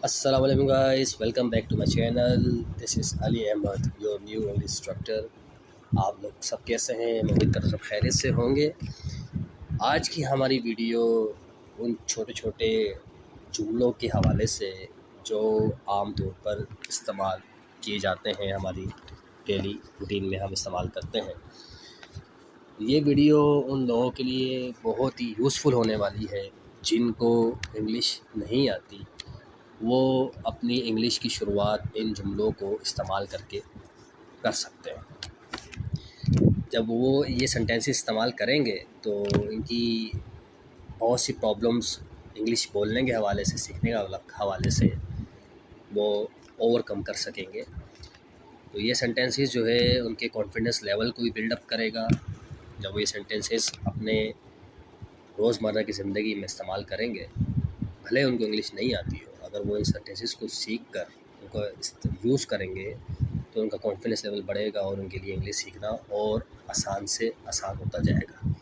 अस्सलाम वालेकुम guys, welcome back to my channel. This is Ali Ahmad, your new English instructor. आप लोग सब कैसे हैं? मैं उम्मीद करता हूँ सब खैरियत से होंगे। आज की हमारी वीडियो उन छोटे छोटे जुमलों के हवाले से जो आम तौर पर इस्तेमाल किए जाते हैं, हमारी डेली रूटीन में हम इस्तेमाल करते हैं। ये वीडियो उन लोगों के लिए बहुत ही यूज़फुल होने वाली है जिनको इंग्लिश नहीं आती। वो अपनी इंग्लिश की शुरुआत इन जुमलों को इस्तेमाल करके कर सकते हैं। जब वो ये सेंटेंसेस इस्तेमाल करेंगे तो इनकी बहुत सी प्रॉब्लम्स इंग्लिश बोलने के हवाले से, सीखने के हवाले से वो ओवरकम कर सकेंगे। तो ये सेंटेंसेस जो है उनके कॉन्फिडेंस लेवल को भी बिल्डअप करेगा। जब वो ये सेंटेंसेस अपने रोज़मर्रा की ज़िंदगी में इस्तेमाल करेंगे, भले उनको इंग्लिश नहीं आती हो, अगर वो इन सेंटेंसेस को सीख कर उनको यूज़ करेंगे तो उनका कॉन्फिडेंस लेवल बढ़ेगा और उनके लिए इंग्लिश सीखना और आसान से आसान होता जाएगा।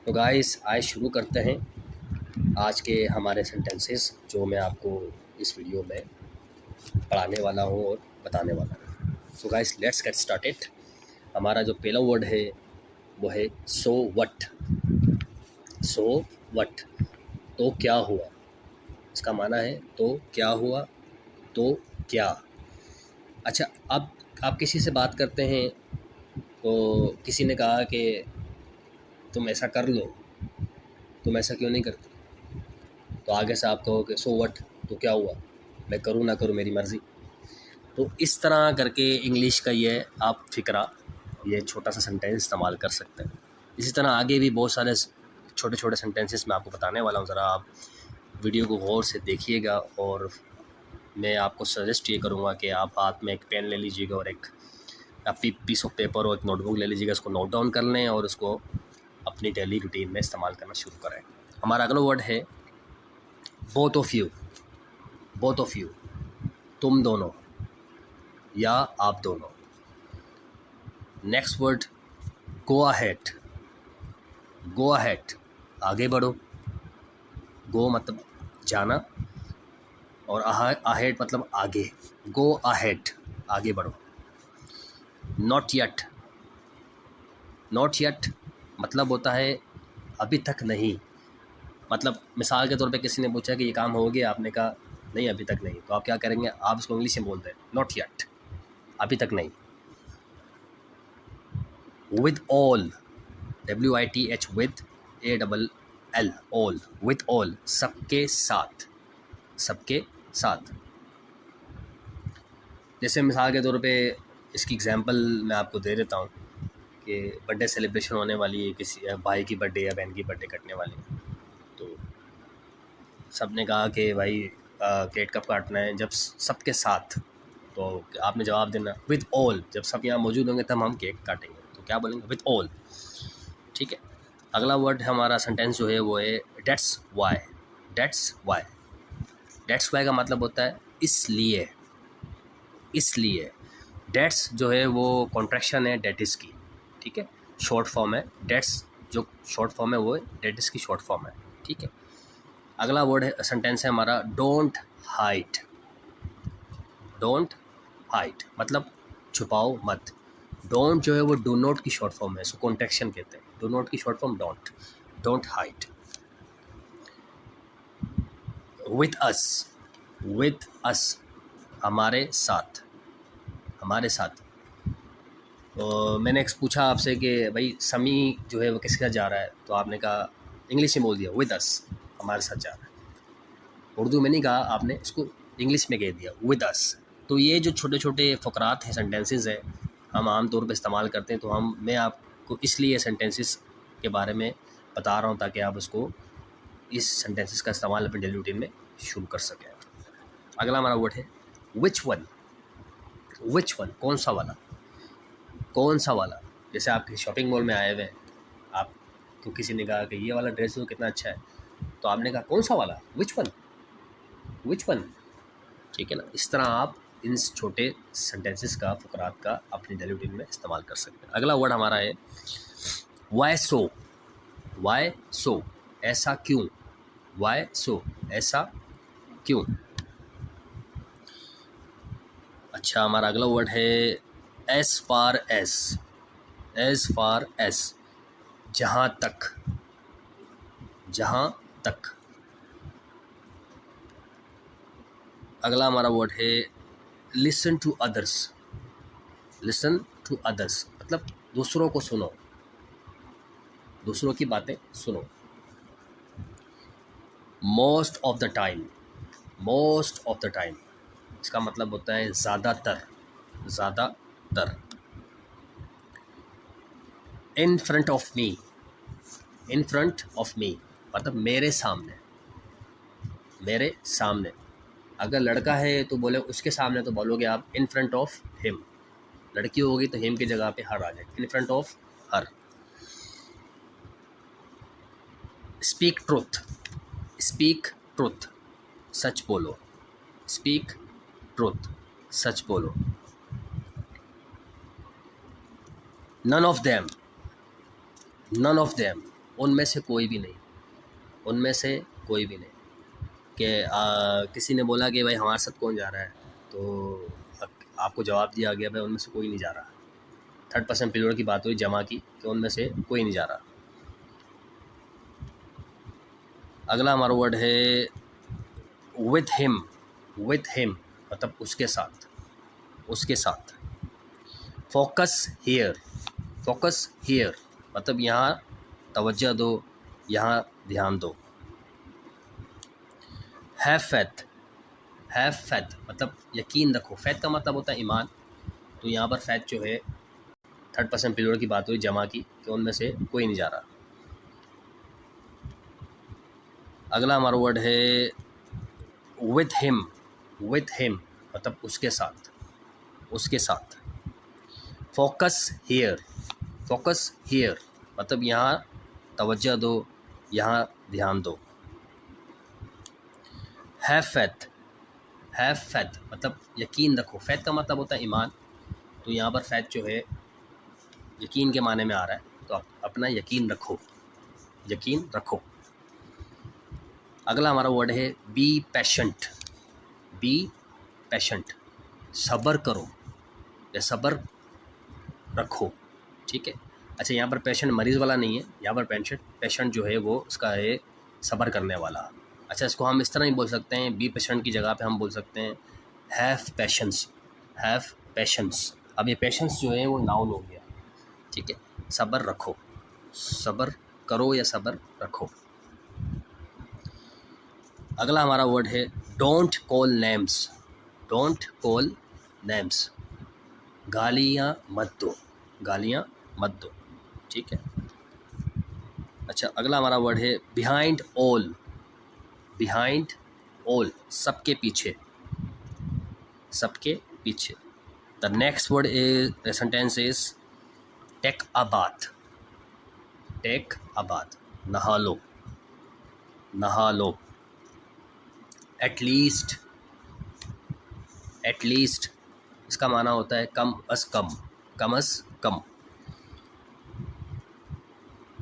तो गाइस, आइए शुरू करते हैं आज के हमारे सेंटेंसेस जो मैं आपको इस वीडियो में पढ़ाने वाला हूँ और बताने वाला हूँ। So guys, let's get started. हमारा जो पहला वर्ड है वो है सो व्हाट। सो व्हाट, तो क्या हुआ। इसका माना है तो क्या हुआ, तो क्या। अच्छा, अब आप किसी से बात करते हैं तो किसी ने कहा कि तुम ऐसा कर लो, तुम ऐसा क्यों नहीं करते, तो आगे से आप कहो कि सो व्हाट, तो क्या हुआ, मैं करूँ ना करूँ मेरी मर्ज़ी। तो इस तरह करके इंग्लिश का ये आप फ़िक्रा, ये छोटा सा सेंटेंस इस्तेमाल कर सकते हैं। इसी तरह आगे भी बहुत सारे छोटे छोटे सेंटेंसेस मैं आपको बताने वाला हूँ। ज़रा आप वीडियो को गौर से देखिएगा और मैं आपको सजेस्ट ये करूँगा कि आप हाथ में एक पेन ले लीजिएगा और एक पीस ऑफ पेपर और एक नोटबुक ले लीजिएगा। उसको नोट डाउन कर लें और उसको अपनी डेली रूटीन में इस्तेमाल करना शुरू करें। हमारा अगला वर्ड है both of you. Both of you, तुम दोनों या आप दोनों। Next word go ahead. Go ahead, आगे बढ़ो। गो मतलब जाना और अहेड मतलब आगे। गो अहेड, आगे बढ़ो। Not yet. नॉट येट मतलब होता है अभी तक नहीं। मतलब मिसाल के तौर पे किसी ने पूछा कि ये काम हो गया, आपने कहा नहीं अभी तक नहीं, तो आप क्या करेंगे, आप इसको इंग्लिश में बोलते हैं नॉट येट, अभी तक नहीं। With all, WITH, with ALL, all, with all, सबके साथ। सबके साथ, जैसे मिसाल के तौर पे इसकी एग्जांपल मैं आपको दे देता हूँ कि बर्थडे सेलिब्रेशन होने वाली है, किसी भाई की बर्थडे या बहन की बर्थडे कटने वाली है। तो सब ने कहा कि भाई केक कब काटना है, जब सबके साथ। तो आपने जवाब देना विद ऑल, जब सब यहाँ मौजूद होंगे तब हम केक काटेंगे, तो क्या बोलेंगे, विद ऑल। ठीक है। अगला वर्ड हमारा सेंटेंस जो है वो है that's why. That's why. That's why का मतलब होता है इसलिए। इसलिए डेट्स जो है वो कॉन्ट्रैक्शन है डेटिस की। ठीक है, शॉर्ट फॉर्म है डेट्स, जो शॉर्ट फॉर्म है वो डेटिस की शॉर्ट फॉर्म है। ठीक है। अगला वर्ड है, सेंटेंस है हमारा डोंट हाइड। डोंट हाइड मतलब छुपाओ मत। डोंट जो है वो डू नॉट की शॉर्ट फॉर्म है, इसको कॉन्ट्रैक्शन कहते हैं। डू नॉट की short form don't. Don't hide. With us. With us, हमारे साथ। हमारे साथ। तो मैंने एक पूछा आपसे कि भाई समी जो है वो किसके साथ जा रहा है, तो आपने कहा इंग्लिश में बोल दिया विद अस, हमारे साथ जा रहा है। उर्दू में नहीं कहा आपने, इसको इंग्लिश में कह दिया विद अस। तो ये जो छोटे छोटे फ़करात हैं, सेंटेंसेस हैं, हम आम तौर पे इस्तेमाल करते हैं। तो मैं आपको इसलिए सेंटेंसेस के बारे में बता रहा हूँ ताकि आप उसको, इस सेंटेंसेस का इस्तेमाल अपने डेली रूटीन में शुरू कर सकें। अगला हमारा वर्ड है विच वन। विच वन, कौन सा वाला। कौन सा वाला, जैसे आप किसी शॉपिंग मॉल में आए हुए हैं, आपको किसी ने कहा कि ये वाला ड्रेस तो कितना अच्छा है, तो आपने कहा कौन सा वाला, विच वन। Which one. ठीक है ना। इस तरह आप इन छोटे सेंटेंसेस का, फकरात का अपनी डेली रूटीन में इस्तेमाल कर सकते हैं। अगला वर्ड हमारा है वाई सो। वाई सो, ऐसा क्यों। वाई सो, ऐसा क्यों। अच्छा, हमारा अगला वर्ड है as far as. As far as, जहाँ तक, जहाँ तक। अगला हमारा वर्ड है listen to others. Listen to others मतलब दूसरों को सुनो, दूसरों की बातें सुनो। Most of the time. Most of the time, इसका मतलब होता है ज़्यादातर, ज़्यादातर। In front of me. In front of me मतलब मेरे सामने, मेरे सामने। अगर लड़का है तो बोले उसके सामने, तो बोलोगे आप इन फ्रंट ऑफ हिम। लड़की होगी तो हिम की जगह पे हर आ जाए, in front of her. Speak truth. Speak truth, सच बोलो। स्पीक ट्रुथ, सच बोलो। None of them. None of them, उनमें से कोई भी नहीं, उनमें से कोई भी नहीं। कि किसी ने बोला कि भाई हमारे साथ कौन जा रहा है, तो आपको जवाब दिया गया भाई उनमें से कोई नहीं जा रहा। थर्ड पर्सन प्लूरल की बात हुई जमा की, कि उनमें से कोई नहीं जा रहा। अगला हमारा वर्ड है विथ हिम। विथ हिम मतलब उसके साथ, उसके साथ। Focus here. फोकस हियर मतलब यहाँ तवज्जो दो, यहाँ ध्यान दो। Have faith. हैव फैथ मतलब यकीन रखो। फैथ का मतलब होता है ईमान, तो यहाँ पर फैथ जो है थर्ड पर्सन प्लूरल की बात हुई जमा की, कि उनमें से कोई नहीं जा रहा। अगला हमारा वर्ड है विथ हिम। विथ हिम मतलब उसके साथ, उसके साथ। Focus here. फोकस हियर मतलब यहाँ तवज्जो दो, यहाँ ध्यान दो। Have faith. हैव फैथ मतलब यकीन रखो। फैथ का मतलब होता है ईमान, तो यहाँ पर फैथ जो है यकीन के माने में आ रहा है, तो आप अपना यकीन रखो, यकीन रखो। अगला हमारा वर्ड है बी पैशेंट। बी पैशेंट, सब्र करो या सब्र रखो, ठीक है। अच्छा, यहाँ पर पेशेंट मरीज़ वाला नहीं है, यहाँ पर पेशेंट जो है वो उसका है सब्र करने वाला। अच्छा, इसको हम इस तरह ही बोल सकते हैं, बी पेशेंट की जगह पे हम बोल सकते हैं हैव पेशेंस। Have patience. अब ये पेशेंस जो है वो नाउन हो गया, ठीक है। सब्र रखो, सब्र करो या सब्र रखो। अगला हमारा वर्ड है don't call names. Don't call names, गालियाँ मत दो, गालियाँ मत दो, ठीक है। अच्छा, अगला हमारा वर्ड है बिहाइंड ऑल। बिहाइंड ऑल सबके पीछे, सबके पीछे। The next word is sentence is take a bath. Take a bath, नहा लो, नहा लो। एटलीस्ट। एटलीस्ट इसका माना होता है कम अस कम, कम अस कम।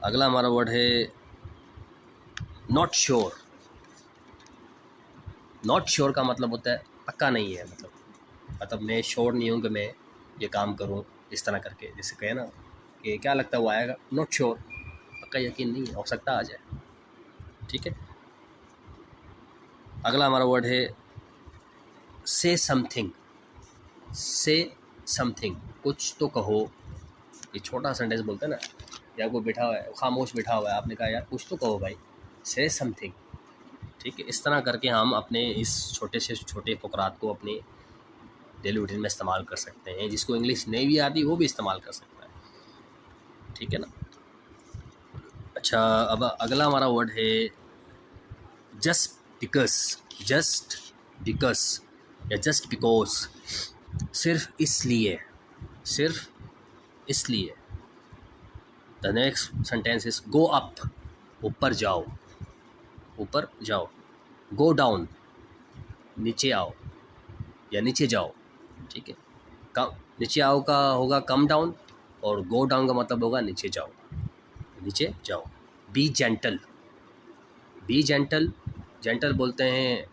अगला हमारा वर्ड है नॉट श्योर। नॉट श्योर का मतलब होता है पक्का नहीं है, मतलब मैं श्योर नहीं हूँ कि मैं ये काम करूँ, इस तरह करके। जैसे कहे ना कि क्या लगता है वो आएगा, नॉट श्योर, पक्का यकीन नहीं है, हो सकता आ जाए, ठीक है। अगला हमारा वर्ड है से समथिंग। से समथिंग, कुछ तो कहो। ये छोटा सेंटेंस बोलते हैं ना, या कोई बैठा हुआ है, खामोश बैठा हुआ है, आपने कहा यार कुछ तो कहो भाई, से समथिंग, ठीक है। इस तरह करके हम अपने इस छोटे से छोटे फ़क़रात को अपने डेली रूटीन में इस्तेमाल कर सकते हैं। जिसको इंग्लिश नहीं भी आती वो भी इस्तेमाल कर सकता है, ठीक है ना। अच्छा, अब अगला हमारा वर्ड है जस्ट बिकॉज। जस्ट बिकॉज या जस्ट बिकॉज, सिर्फ इसलिए, सिर्फ इसलिए। The next sentence is go up, ऊपर जाओ, ऊपर जाओ। गो डाउन, नीचे आओ या नीचे जाओ, ठीक है। कम, नीचे आओ का होगा कम डाउन, और गो डाउन का मतलब होगा नीचे जाओ, नीचे जाओ। B gentle. B gentle, gentle बोलते हैं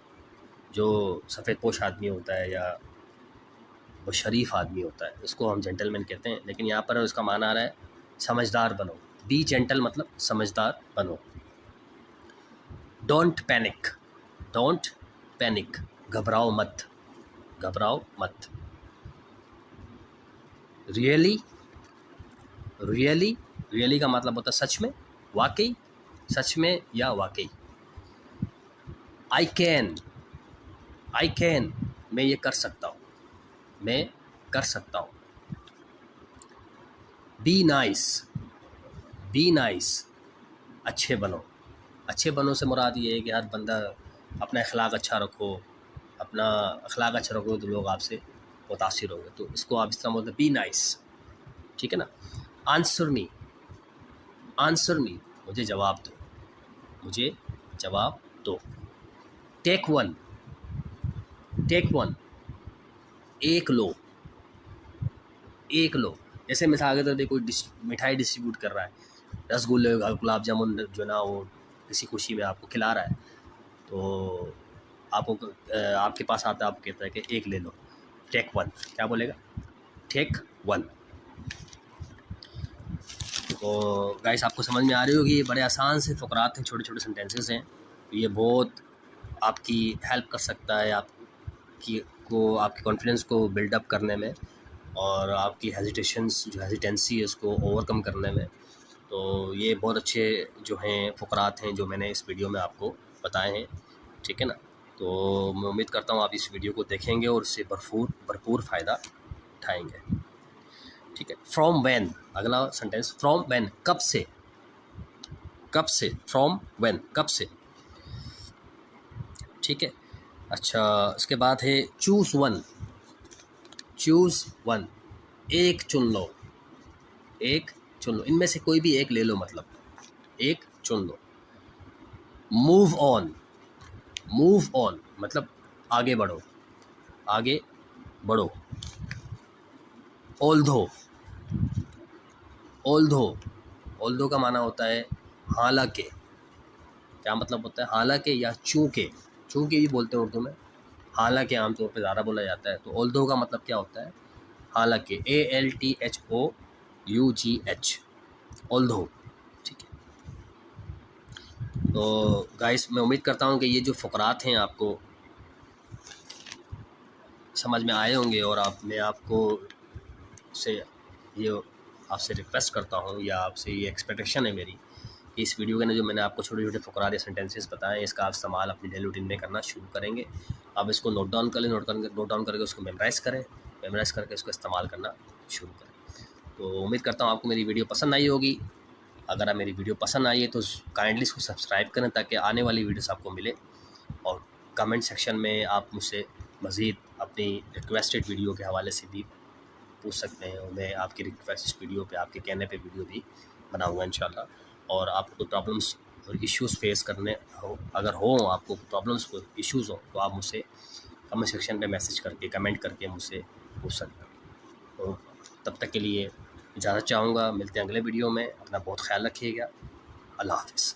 जो सफ़ेद पोश आदमी होता है या वो शरीफ आदमी होता है, इसको हम जेंटलमैन कहते हैं। लेकिन यहाँ पर इसका माना आ रहा है समझदार बनो। बी जेंटल मतलब समझदार बनो। डोंट पैनिक, डोंट पैनिक, घबराओ मत, घबराओ मत। रियली, रियली, रियली का मतलब होता है सच में, वाकई, सच में या वाकई। आई कैन, आई कैन, मैं ये कर सकता हूँ, मैं कर सकता हूँ। बी नाइस, बी नाइस, अच्छे बनो। अच्छे बनो से मुराद ये है कि हर बंदा अपना अखलाक अच्छा रखो, अपना अखलाक अच्छा रखो तो लोग आपसे मुतासिर होंगे। तो इसको आप इस तरह बोलते हैं बी नाइस, ठीक है ना। आंसर मी, आंसर मी, मुझे जवाब दो, मुझे जवाब दो। टेक वन, टेक वन, एक लो, एक लो। जैसे मिसाल के तौर पे कोई मिठाई डिस्ट्रीब्यूट कर रहा है, रसगुल्ले गुलाब जामुन जो ना वो किसी खुशी में आपको खिला रहा है, तो आपको आपके पास आता है, आपको कहता है कि एक ले लो, टेक वन। क्या बोलेगा? Take one. तो गाइस आपको समझ में आ रही होगी, ये बड़े आसान से फ़क़रात हैं, छोटे छोटे सेंटेंसेस हैं। ये बहुत आपकी हेल्प कर सकता है आपकी आपके कॉन्फिडेंस को बिल्डअप करने में, और आपकी हेजिटेंसी है उसको ओवरकम करने में। तो ये बहुत अच्छे जो हैं फ़क़रात हैं जो मैंने इस वीडियो में आपको बताए हैं, ठीक है ना। तो मैं उम्मीद करता हूँ आप इस वीडियो को देखेंगे और उससे भरपूर फ़ायदा उठाएंगे, ठीक है। फ्रॉम व्हेन, अगला सेंटेंस, फ्रॉम व्हेन, कब से, कब से, फ्रॉम व्हेन, कब से, ठीक है। अच्छा, इसके बाद है चूज़ वन, चूज़ वन, एक चुन लो, एक चुन लो, इनमें से कोई भी एक ले लो, मतलब एक चुन लो। मूव ऑन, मूव ऑन मतलब आगे बढ़ो, आगे बढ़ो। ऑल्दो, ऑल्दो, ऑल्दो का माना होता है हालांकि। क्या मतलब होता है? हालांकि या चूँकि, चूँकि भी बोलते हैं उर्दू में, हालांकि आमतौर पे ज़्यादा बोला जाता है। तो ऑल्दो का मतलब क्या होता है? हालांकि, ALTHOUGH, ऑल्दो, ठीक है। तो गाइस मैं उम्मीद करता हूँ कि ये जो फ़क़रात हैं आपको समझ में आए होंगे, और मैं आपको से ये आपसे रिक्वेस्ट करता हूँ, या आपसे ये एक्सपेक्टेशन है मेरी, कि इस वीडियो के अंदर जो मैंने आपको छोटे छोटे फ़क़रात या सेंटेंसेस बताए, इसका आप इस्तेमाल अपनी डेली रूटीन में करना शुरू करेंगे। आप इसको नोट डाउन कर लें, नोट डाउन करके उसको मेमोराइज़ करें, मेमोराइज़ करके उसको इस्तेमाल करना शुरू करें। तो उम्मीद करता हूँ आपको मेरी वीडियो पसंद आई होगी। अगर आप मेरी वीडियो पसंद आई है तो काइंडली इसको सब्सक्राइब करें ताकि आने वाली वीडियोस आपको मिले, और कमेंट सेक्शन में आप मुझसे मज़ीद अपनी रिक्वेस्टेड वीडियो के हवाले से भी पूछ सकते हैं, और मैं आपकी रिक्वेस्ट वीडियो पे, आपके कहने पे वीडियो भी बनाऊंगा इंशाल्लाह। और आपको कोई प्रॉब्लम्स और इश्यूज़ फेस करने हो, अगर हो आपको प्रॉब्लम्स को इश्यूज़ हो, तो आप मुझसे कमेंट सेक्शन पे मैसेज करके, कमेंट करके मुझसे पूछ सकते हैं। तो तब तक के लिए इजाज़त चाहूँगा, मिलते हैं अगले वीडियो में। अपना बहुत ख्याल रखिएगा। अल्लाह हाफ़िज़।